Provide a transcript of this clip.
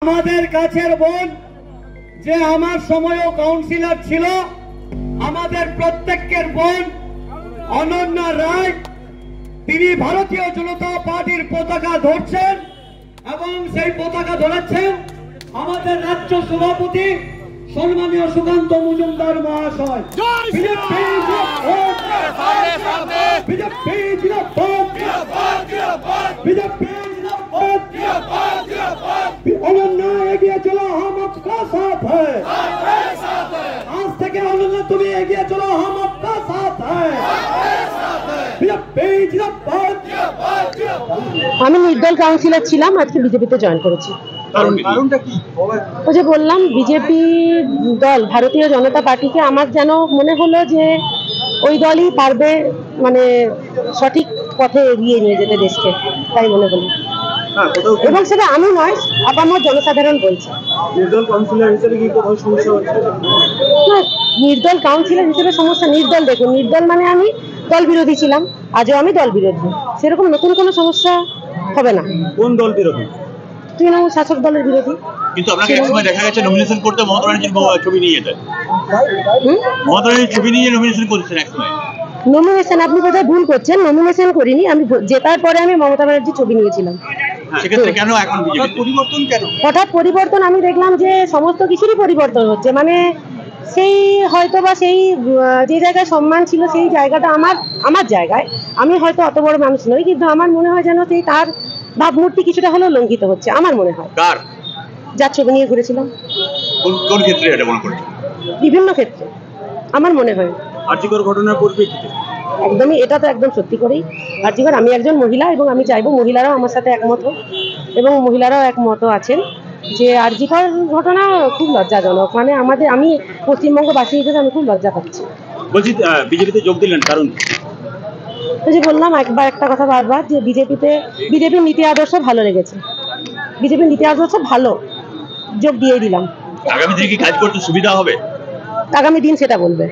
আমাদের কাছের বোন যে আমার সময়ও কাউন্সিলর ছিল, আমাদের প্রত্যেকের বোন অনন্যা রায়, তিনি ভারতীয় জনতা পার্টির পতাকা ধরছেন এবং সেই পতাকা ধরেছেন আমাদের রাজ্য সভাপতি সম্মানীয় সুকান্ত মজুমদার মহাশয়। অনন্যা এগিয়ে চলো, हम आपका साथ है। आज থেকে অনন্যা তুমি এগিয়ে চলো, हम आपका साथ है। আমি নির্দল কাউন্সিলর ছিলাম, আজকে বিজেপিতে জয়েন করেছি। কারণটা কি? ওই যে বললাম, বিজেপি দল ভারতীয় জনতা পার্টিকে আমার যেন মনে হলো যে ওই দলই পারবে মানে সঠিক পথে এগিয়ে নিয়ে যেতে দেশকে, তাই মনে হলো। এবং সেটা আমি নয়, আপামর জনসাধারণ বলছে। নির্দল কাউন্সিলর হিসেবে কি কোনো সমস্যা হচ্ছে? না, নির্দল কাউন্সিলর হিসেবে সমস্যা নির্দল, দেখুন নির্দল মানে আমি দল বিরোধী ছিলাম, আজও আমি দল বিরোধী, সেরকম নতুন কোনো সমস্যা হবে না। কোন দল বিরোধী? তৃণমূল শাসক দলের বিরোধী। কিন্তু আপনাকে একসময় দেখা গেছে নমিনেশন করতে মমতা ব্যানার্জির ছবি নিয়ে যেতেন, মমতা ব্যানার্জির ছবি নিয়ে নমিনেশন করছেন একসময়। নমিনেশন আপনি বোধহয় ভুল করছেন, নমিনেশন করিনি আমি, জেতার পরে আমি মমতা ব্যানার্জির ছবি নিয়েছিলাম। সেক্ষেত্রে কেন এখন পরিবর্তন কেন? হঠাৎ পরিবর্তন, আমি দেখলাম যে সমস্ত কিছুরই পরিবর্তন হচ্ছে, মানে সেই হয়তো বা সেই যে জায়গায় সম্মান ছিল সেই জায়গাটা আমার জায়গায়, আমি হয়তো অত বড় মানুষ নই, কিন্তু আমার মনে হয় যেন সেই তার ভাবমূর্তি কিছুটা হলেও লঙ্ঘিত হচ্ছে, আমার মনে হয়। কার? যার ছবি নিয়ে ঘুরেছিলাম। কোন ক্ষেত্রে এটা মনে করছেন? বিভিন্ন ক্ষেত্রে আমার মনে হয়। আর্যিকর ঘটনার পরিপ্রেক্ষিতে একদমই, এটা তো একদম সত্যি করেই আর্যিকর। আমি একজন মহিলা এবং আমি চাইবো মহিলারাও আমার সাথে একমত হোক, এবং মহিলারাও একমত আছেন যে আর্যিকর ঘটনা খুব লজ্জাজনক, মানে আমি পশ্চিমবঙ্গবাসী হিসেবে আমি খুব লজ্জা পাচ্ছি। বলছি বিজেপিতে যোগ দিলেন কারণ? ওই যে বললাম একবার একটা কথা বারবার, যে বিজেপির নীতি আদর্শ ভালো লেগেছে, বিজেপির নীতি আদর্শ ভালো, যোগ দিয়ে দিলাম। আগামী দিনে কি কাজ করতে সুবিধা হবে? আগামী দিন সেটা বলবে।